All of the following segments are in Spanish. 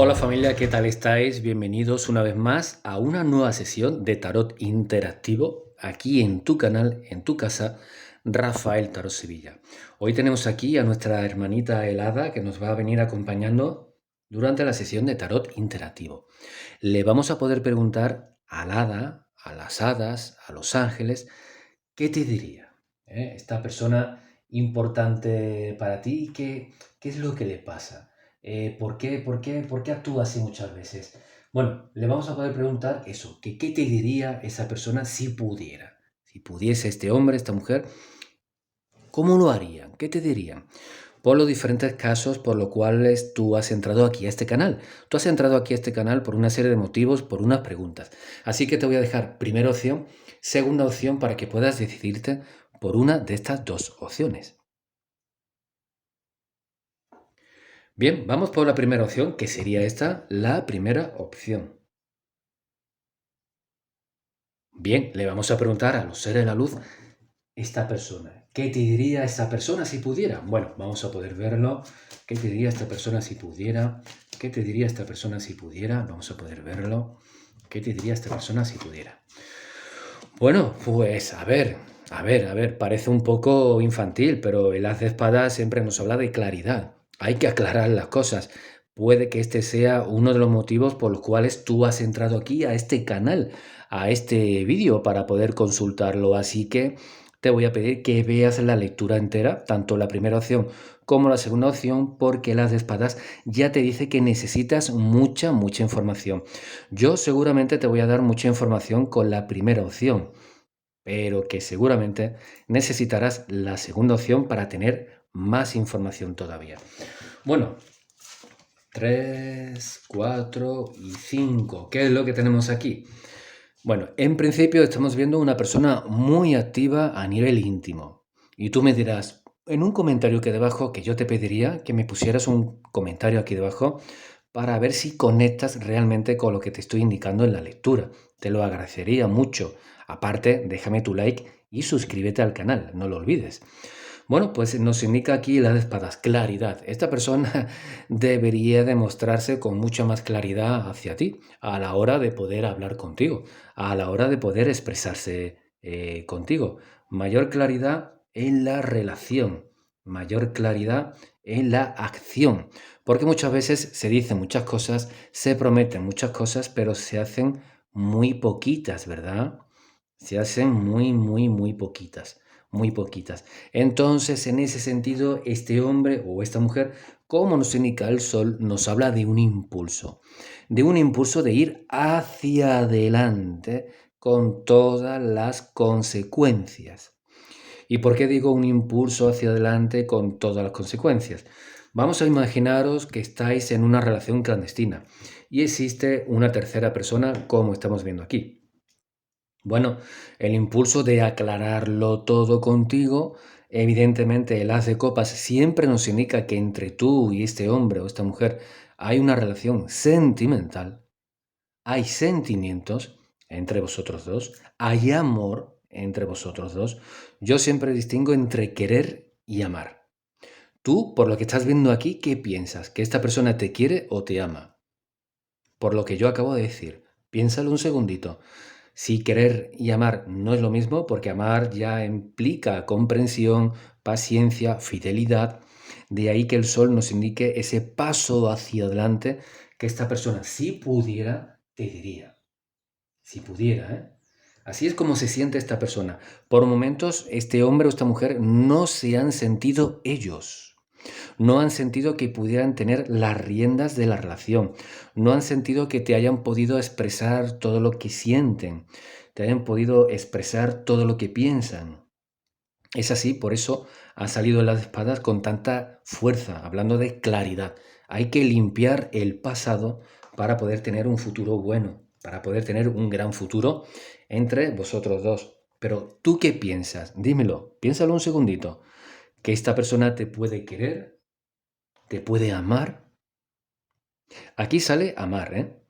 Hola familia, ¿qué tal estáis? Bienvenidos una vez más a una nueva sesión de tarot interactivo aquí en tu canal, en tu casa, Rafael Tarot Sevilla. Hoy tenemos aquí a nuestra hermanita Helada que nos va a venir acompañando durante la sesión de tarot interactivo. Le vamos a poder preguntar al hada, a las hadas, a los ángeles, ¿qué te diría? Esta persona importante para ti, ¿qué es lo que le pasa? ¿Por qué actúa así muchas veces? Bueno, le vamos a poder preguntar eso, que qué te diría esa persona si pudiera. Si pudiese este hombre, esta mujer, ¿cómo lo harían? ¿Qué te dirían? Por los diferentes casos por los cuales tú has entrado aquí a este canal. Tú has entrado aquí a este canal por una serie de motivos, por unas preguntas. Así que te voy a dejar primera opción, segunda opción para que puedas decidirte por una de estas dos opciones. Bien, vamos por la primera opción, que sería esta, la primera opción. Bien, le vamos a preguntar a los seres de la luz, esta persona, ¿qué te diría esta persona si pudiera? Bueno, vamos a poder verlo. ¿Qué te diría esta persona si pudiera? ¿Qué te diría esta persona si pudiera? Vamos a poder verlo. ¿Qué te diría esta persona si pudiera? Bueno, pues a ver, parece un poco infantil, pero el haz de espadas siempre nos habla de claridad. Hay que aclarar las cosas. Puede que este sea uno de los motivos por los cuales tú has entrado aquí a este canal, a este vídeo, para poder consultarlo. Así que te voy a pedir que veas la lectura entera, tanto la primera opción como la segunda opción, porque el haz de espadas ya te dice que necesitas mucha información. Yo seguramente te voy a dar mucha información con la primera opción, pero que seguramente necesitarás la segunda opción para tener más información todavía. Bueno, 3, 4 y 5. ¿Qué es lo que tenemos aquí? Bueno, en principio estamos viendo una persona muy activa a nivel íntimo. Y tú me dirás, en un comentario aquí debajo, que yo te pediría que me pusieras un comentario aquí debajo para ver si conectas realmente con lo que te estoy indicando en la lectura. Te lo agradecería mucho. Aparte, déjame tu like y suscríbete al canal, no lo olvides. Bueno, pues nos indica aquí la de espadas, claridad. Esta persona debería demostrarse con mucha más claridad hacia ti a la hora de poder hablar contigo, a la hora de poder expresarse contigo. Mayor claridad en la relación, mayor claridad en la acción. Porque muchas veces se dicen muchas cosas, se prometen muchas cosas, pero se hacen muy poquitas, ¿verdad? Se hacen muy poquitas, muy poquitas. Entonces, en ese sentido, este hombre o esta mujer, como nos indica el sol, nos habla de un impulso de ir hacia adelante con todas las consecuencias. ¿Y por qué digo un impulso hacia adelante con todas las consecuencias? Vamos a imaginaros que estáis en una relación clandestina y existe una tercera persona, como estamos viendo aquí. Bueno, el impulso de aclararlo todo contigo, evidentemente el as de copas siempre nos indica que entre tú y este hombre o esta mujer hay una relación sentimental, hay sentimientos entre vosotros dos, hay amor entre vosotros dos. Yo siempre distingo entre querer y amar. Tú, por lo que estás viendo aquí, ¿qué piensas? ¿Que esta persona te quiere o te ama? Por lo que yo acabo de decir, piénsalo un segundito. Si querer y amar no es lo mismo, porque amar ya implica comprensión, paciencia, fidelidad. De ahí que el sol nos indique ese paso hacia adelante que esta persona, si pudiera, te diría. Si pudiera, ¿eh? Así es como se siente esta persona. Por momentos, este hombre o esta mujer no se han sentido ellos. No han sentido que pudieran tener las riendas de la relación. No han sentido que te hayan podido expresar todo lo que sienten. Te hayan podido expresar todo lo que piensan. Es así, por eso ha salido las espadas con tanta fuerza, hablando de claridad. Hay que limpiar el pasado para poder tener un futuro bueno, para poder tener un gran futuro entre vosotros dos. Pero ¿tú qué piensas? Dímelo, piénsalo un segundito. ¿Que esta persona te puede querer? ¿Te puede amar? Aquí sale amar, ¿eh?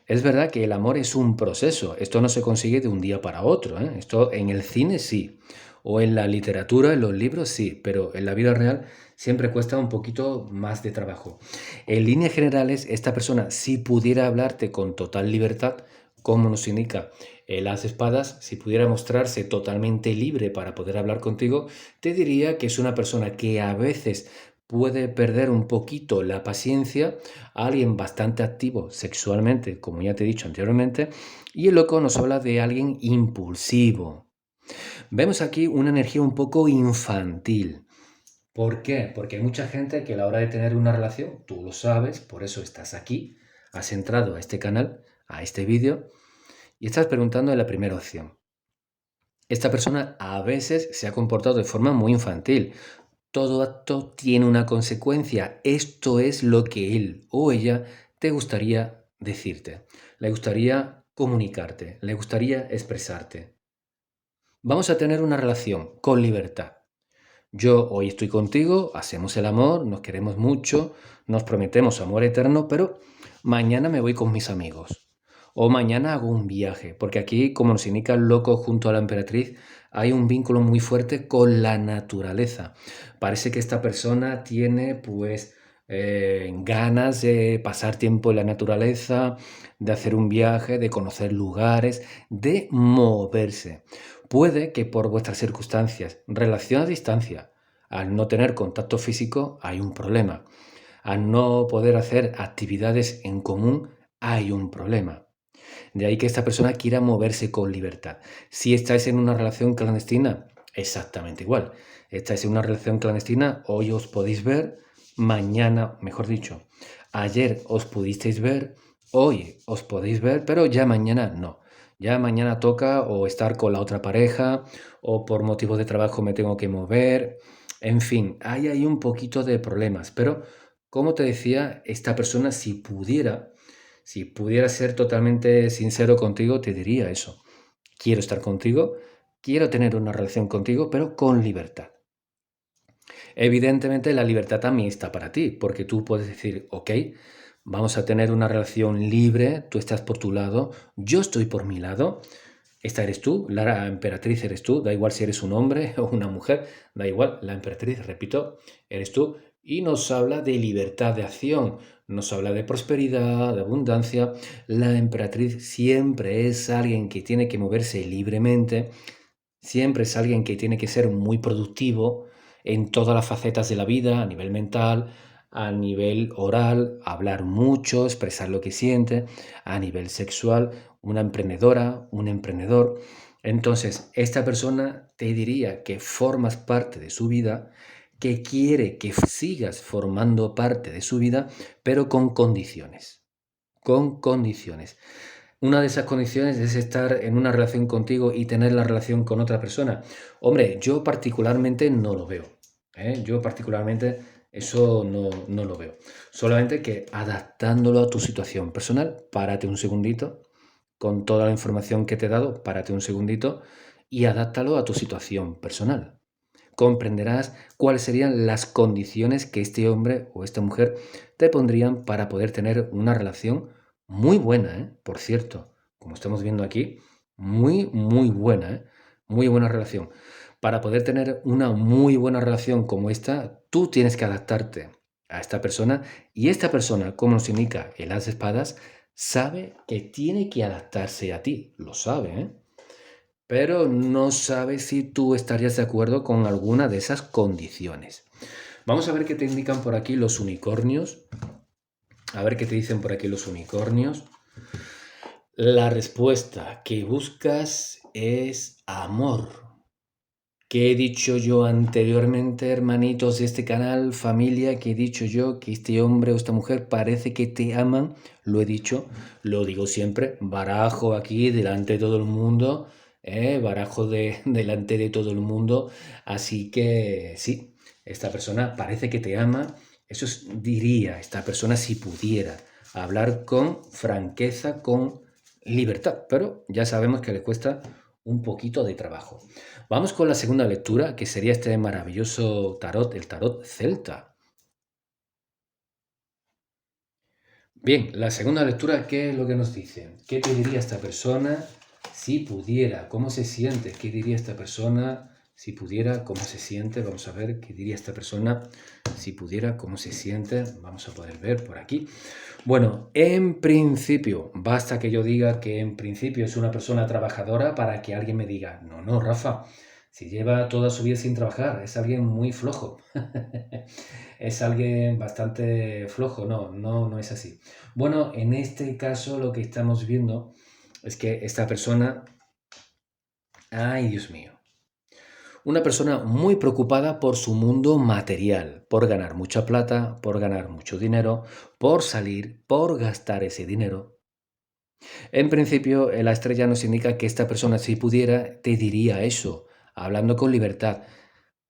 Es verdad que el amor es un proceso. Esto no se consigue de un día para otro, ¿eh? Esto en el cine sí, o en la literatura, en los libros sí, pero en la vida real siempre cuesta un poquito más de trabajo. En líneas generales, esta persona, si pudiera hablarte con total libertad, como nos indica el as de espadas, si pudiera mostrarse totalmente libre para poder hablar contigo, te diría que es una persona que a veces puede perder un poquito la paciencia, alguien bastante activo sexualmente, como ya te he dicho anteriormente, y el loco nos habla de alguien impulsivo. Vemos aquí una energía un poco infantil. ¿Por qué? Porque hay mucha gente que a la hora de tener una relación, tú lo sabes, por eso estás aquí, has entrado a este canal, a este vídeo, y estás preguntando en la primera opción. Esta persona a veces se ha comportado de forma muy infantil. Todo acto tiene una consecuencia. Esto es lo que él o ella te gustaría decirte. Le gustaría comunicarte, le gustaría expresarte. Vamos a tener una relación con libertad. Yo hoy estoy contigo, hacemos el amor, nos queremos mucho, nos prometemos amor eterno, pero mañana me voy con mis amigos. O mañana hago un viaje, porque aquí, como nos indica el loco junto a la emperatriz, hay un vínculo muy fuerte con la naturaleza. Parece que esta persona tiene, pues, ganas de pasar tiempo en la naturaleza, de hacer un viaje, de conocer lugares, de moverse. Puede que por vuestras circunstancias, relación a distancia, al no tener contacto físico, hay un problema. Al no poder hacer actividades en común, hay un problema. De ahí que esta persona quiera moverse con libertad. Si estáis en una relación clandestina, exactamente igual. Estáis en una relación clandestina, hoy os podéis ver, mañana, mejor dicho, ayer os pudisteis ver, hoy os podéis ver, pero ya mañana no. Ya mañana toca o estar con la otra pareja o por motivos de trabajo me tengo que mover. En fin, hay ahí un poquito de problemas, pero como te decía, esta persona si pudiera ser totalmente sincero contigo, te diría eso. Quiero estar contigo, quiero tener una relación contigo, pero con libertad. Evidentemente la libertad también está para ti, porque tú puedes decir, ok, vamos a tener una relación libre, tú estás por tu lado, yo estoy por mi lado, esta eres tú, la emperatriz eres tú, da igual si eres un hombre o una mujer, da igual, la emperatriz, repito, eres tú, y nos habla de libertad de acción, nos habla de prosperidad, de abundancia. La emperatriz siempre es alguien que tiene que moverse libremente, siempre es alguien que tiene que ser muy productivo en todas las facetas de la vida, a nivel mental, a nivel oral, hablar mucho, expresar lo que siente, a nivel sexual, una emprendedora, un emprendedor. Entonces, esta persona te diría que formas parte de su vida, que quiere que sigas formando parte de su vida, pero con condiciones. Con condiciones. Una de esas condiciones es estar en una relación contigo y tener la relación con otra persona. Hombre, yo particularmente no lo veo. Yo particularmente eso no lo veo. Solamente que adaptándolo a tu situación personal, párate un segundito, con toda la información que te he dado, párate un segundito y adáptalo a tu situación personal. Comprenderás cuáles serían las condiciones que este hombre o esta mujer te pondrían para poder tener una relación muy buena, ¿eh? Por cierto, como estamos viendo aquí, muy buena, ¿eh? Muy buena relación. Para poder tener una muy buena relación como esta, tú tienes que adaptarte a esta persona y esta persona, como nos indica el as de espadas, sabe que tiene que adaptarse a ti, lo sabe, ¿eh? Pero no sabe si tú estarías de acuerdo con alguna de esas condiciones. Vamos a ver qué te indican por aquí los unicornios. A ver qué te dicen por aquí los unicornios. La respuesta que buscas es amor. ¿Qué he dicho yo anteriormente, hermanitos de este canal, familia? ¿Qué he dicho yo? Que este hombre o esta mujer parece que te aman. Lo he dicho, lo digo siempre. Barajo aquí delante de todo el mundo. Barajo delante de todo el mundo. Así que sí, esta persona parece que te ama. Eso diría esta persona si pudiera hablar con franqueza, con libertad. Pero ya sabemos que le cuesta un poquito de trabajo. Vamos con la segunda lectura, que sería este maravilloso tarot, el tarot celta. Bien, la segunda lectura, ¿qué es lo que nos dice? ¿Qué te diría esta persona si pudiera? ¿Cómo se siente? ¿Qué diría esta persona Si pudiera, ¿cómo se siente? Vamos a ver qué diría esta persona. Si pudiera, ¿cómo se siente? Vamos a poder ver por aquí. Bueno, en principio, basta que yo diga que en principio es una persona trabajadora para que alguien me diga, no, no, Rafa, si lleva toda su vida sin trabajar, es alguien muy flojo. Es alguien bastante flojo. No, no, no es así. Bueno, en este caso lo que estamos viendo es que esta persona, ay, Dios mío, una persona muy preocupada por su mundo material, por ganar mucha plata, por ganar mucho dinero, por salir, por gastar ese dinero. En principio, la estrella nos indica que esta persona, si pudiera, te diría eso, hablando con libertad.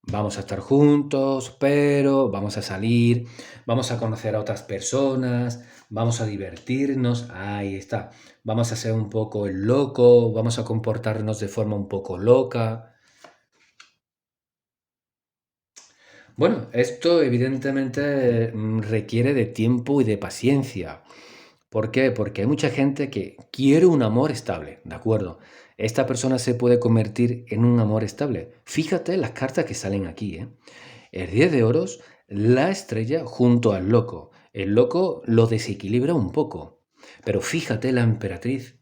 Vamos a estar juntos, pero vamos a salir, vamos a conocer a otras personas, vamos a divertirnos, ahí está. Vamos a ser un poco el loco, vamos a comportarnos de forma un poco loca. Bueno, esto evidentemente requiere de tiempo y de paciencia. ¿Por qué? Porque hay mucha gente que quiere un amor estable, ¿de acuerdo? Esta persona se puede convertir en un amor estable. Fíjate las cartas que salen aquí, ¿eh? El 10 de oros, la estrella junto al loco. El loco lo desequilibra un poco. Pero fíjate la emperatriz,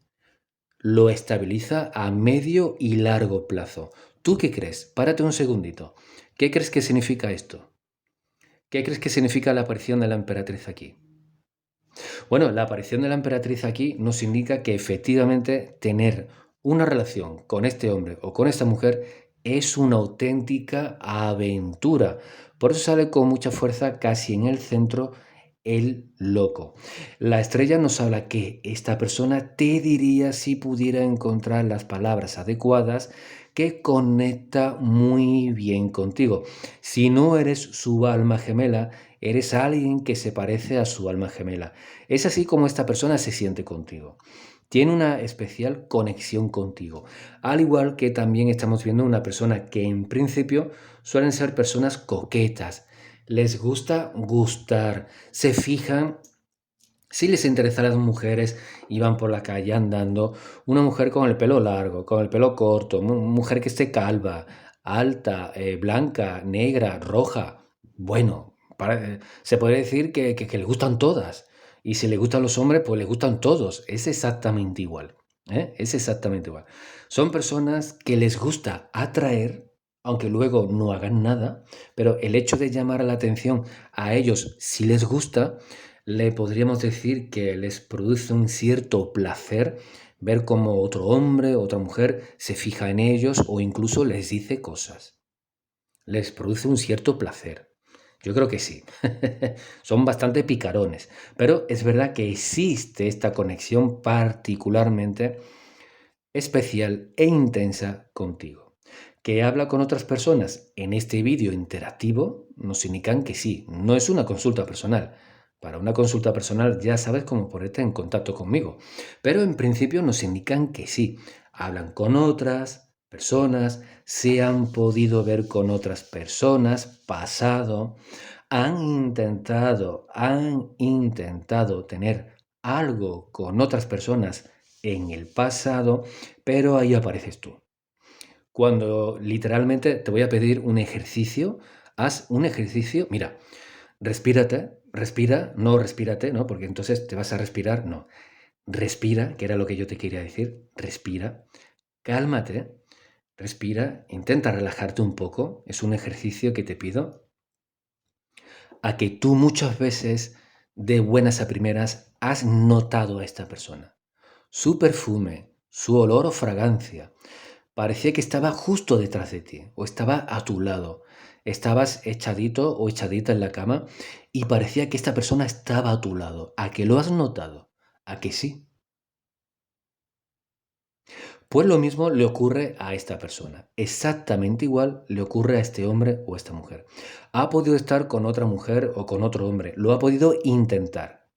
lo estabiliza a medio y largo plazo. ¿Tú qué crees? Párate un segundito. ¿Qué crees que significa esto? ¿Qué crees que significa la aparición de la emperatriz aquí? Bueno, la aparición de la emperatriz aquí nos indica que efectivamente tener una relación con este hombre o con esta mujer es una auténtica aventura. Por eso sale con mucha fuerza casi en el centro el loco. La estrella nos habla que esta persona te diría si pudiera encontrar las palabras adecuadas que conecta muy bien contigo. Si no eres su alma gemela, eres alguien que se parece a su alma gemela. Es así como esta persona se siente contigo. Tiene una especial conexión contigo. Al igual que también estamos viendo una persona que en principio suelen ser personas coquetas. Les gusta gustar. Se fijan si les interesan las mujeres y van por la calle andando. Una mujer con el pelo largo, con el pelo corto, mujer que esté calva, alta, blanca, negra, roja. Bueno, se puede decir que le gustan todas. Y si le gustan los hombres, pues le gustan todos. Es exactamente igual. ¿Eh? Es exactamente igual. Son personas que les gusta atraer, aunque luego no hagan nada, pero el hecho de llamar la atención a ellos si les gusta, le podríamos decir que les produce un cierto placer ver cómo otro hombre, otra mujer se fija en ellos o incluso les dice cosas. Les produce un cierto placer. Yo creo que sí. Son bastante picarones, pero es verdad que existe esta conexión particularmente especial e intensa contigo. ¿Que habla con otras personas en este vídeo interactivo? Nos indican que sí, no es una consulta personal. Para una consulta personal ya sabes cómo ponerte en contacto conmigo, pero en principio nos indican que sí, hablan con otras personas, se han podido ver con otras personas, pasado, han intentado tener algo con otras personas en el pasado, pero ahí apareces tú. Cuando literalmente te voy a pedir un ejercicio, haz un ejercicio, mira, respira, no respírate, ¿no? Porque entonces te vas a respirar, no. Respira, que era lo que yo te quería decir, respira, cálmate, respira, intenta relajarte un poco, es un ejercicio que te pido, a que tú muchas veces, de buenas a primeras, has notado a esta persona. Su perfume, su olor o fragancia. Parecía que estaba justo detrás de ti o estaba a tu lado. Estabas echadito o echadita en la cama y parecía que esta persona estaba a tu lado. ¿A que lo has notado? ¿A que sí? Pues lo mismo le ocurre a esta persona. Exactamente igual le ocurre a este hombre o a esta mujer. Ha podido estar con otra mujer o con otro hombre. Lo ha podido intentar.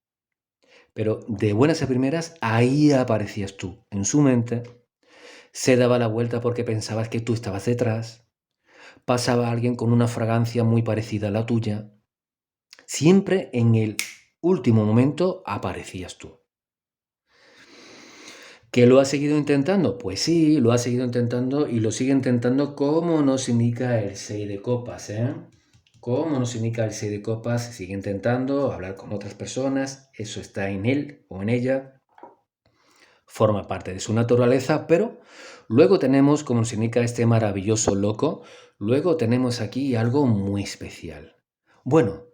Pero de buenas a primeras, ahí aparecías tú, en su mente. Se daba la vuelta porque pensabas que tú estabas detrás. Pasaba alguien con una fragancia muy parecida a la tuya. Siempre en el último momento aparecías tú. ¿Que lo ha seguido intentando? Pues sí, lo ha seguido intentando y lo sigue intentando como nos indica el 6 de copas, ¿eh? Como nos indica el 6 de copas, sigue intentando hablar con otras personas, eso está en él o en ella, forma parte de su naturaleza, pero luego tenemos, como nos indica este maravilloso loco, luego tenemos aquí algo muy especial. Bueno,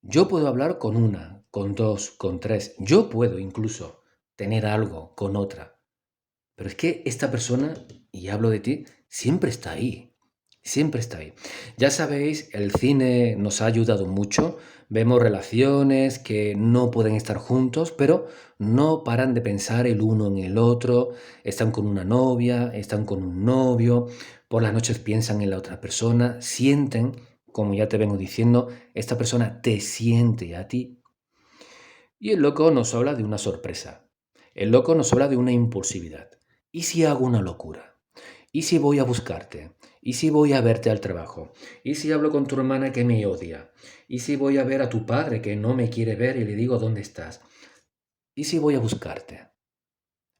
yo puedo hablar con una, con dos, con tres, yo puedo incluso tener algo con otra. Pero es que esta persona, y hablo de ti, siempre está ahí. Siempre está ahí. Ya sabéis, el cine nos ha ayudado mucho. Vemos relaciones que no pueden estar juntos, pero no paran de pensar el uno en el otro. Están con una novia, están con un novio. Por las noches piensan en la otra persona. Sienten, como ya te vengo diciendo, esta persona te siente a ti. Y el loco nos habla de una sorpresa. El loco nos habla de una impulsividad. ¿Y si hago una locura? ¿Y si voy a buscarte? ¿Y si voy a verte al trabajo? ¿Y si hablo con tu hermana que me odia? ¿Y si voy a ver a tu padre que no me quiere ver y le digo dónde estás? ¿Y si voy a buscarte?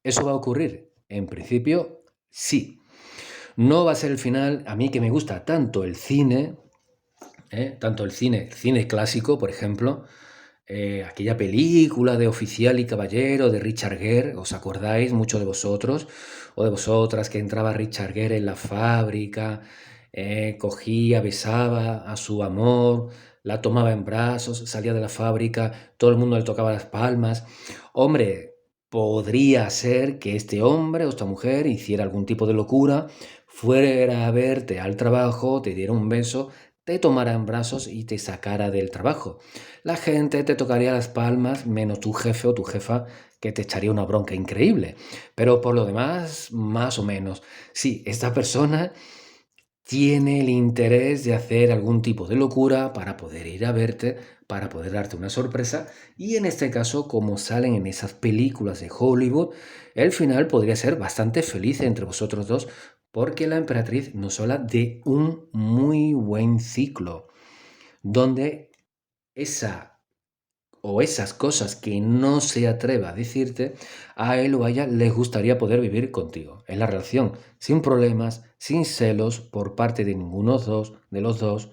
¿Eso va a ocurrir? En principio, sí. No va a ser el final. A mí que me gusta tanto el cine, tanto el cine clásico, por ejemplo, aquella película de Oficial y Caballero de Richard Gere, ¿os acordáis mucho de vosotros o de vosotras que entraba Richard Gere en la fábrica, cogía, besaba a su amor, la tomaba en brazos, salía de la fábrica, todo el mundo le tocaba las palmas? Hombre, podría ser que este hombre o esta mujer hiciera algún tipo de locura, fuera a verte al trabajo, te diera un beso, te tomara en brazos y te sacara del trabajo. La gente te tocaría las palmas, menos tu jefe o tu jefa, que te echaría una bronca increíble. Pero por lo demás, más o menos. Sí, esta persona tiene el interés de hacer algún tipo de locura para poder ir a verte, para poder darte una sorpresa. Y en este caso, como salen en esas películas de Hollywood, el final podría ser bastante feliz entre vosotros dos, porque la emperatriz nos habla de un muy buen ciclo, donde esa o esas cosas que no se atreva a decirte, a él o a ella les gustaría poder vivir contigo en la relación, sin problemas, sin celos por parte de ninguno de los dos,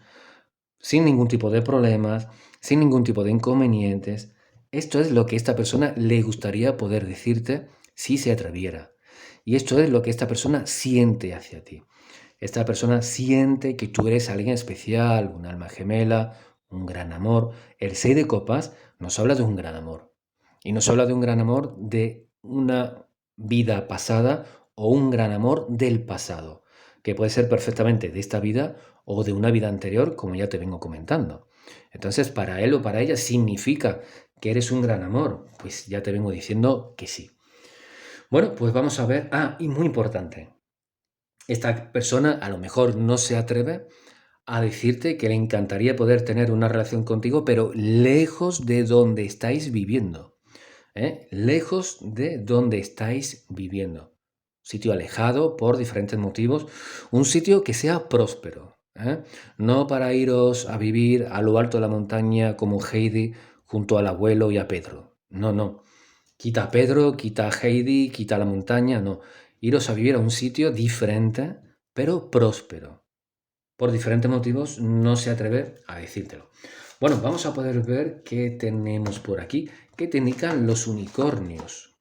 sin ningún tipo de problemas, sin ningún tipo de inconvenientes. Esto es lo que esta persona le gustaría poder decirte si se atreviera. Y esto es lo que esta persona siente hacia ti. Esta persona siente que tú eres alguien especial, un alma gemela, un gran amor. El 6 de copas nos habla de un gran amor. Y nos habla de un gran amor de una vida pasada o un gran amor del pasado, que puede ser perfectamente de esta vida o de una vida anterior, como ya te vengo comentando. Entonces, para él o para ella significa que eres un gran amor. Pues ya te vengo diciendo que sí. Bueno, pues vamos a ver. Ah, y muy importante. Esta persona a lo mejor no se atreve a decirte que le encantaría poder tener una relación contigo, pero lejos de donde estáis viviendo. Lejos de donde estáis viviendo. Sitio alejado por diferentes motivos. Un sitio que sea próspero. No para iros a vivir a lo alto de la montaña como Heidi junto al abuelo y a Pedro. No, no. Quita a Pedro, quita a Heidi, quita la montaña, no. Iros a vivir a un sitio diferente, pero próspero. Por diferentes motivos no se atreve a decírtelo. Bueno, vamos a poder ver qué tenemos por aquí, qué te indican los unicornios.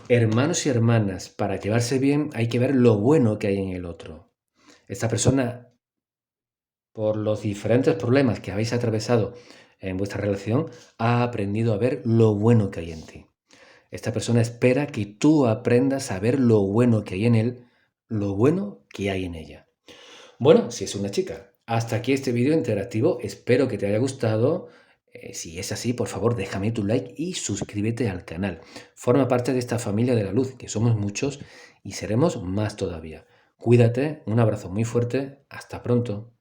Hermanos y hermanas, para llevarse bien hay que ver lo bueno que hay en el otro. Esta persona, por los diferentes problemas que habéis atravesado en vuestra relación, ha aprendido a ver lo bueno que hay en ti. Esta persona espera que tú aprendas a ver lo bueno que hay en él, lo bueno que hay en ella. Bueno, si es una chica, hasta aquí este vídeo interactivo. Espero que te haya gustado. Si es así, por favor, déjame tu like y suscríbete al canal. Forma parte de esta familia de la luz, que somos muchos y seremos más todavía. Cuídate, un abrazo muy fuerte. Hasta pronto.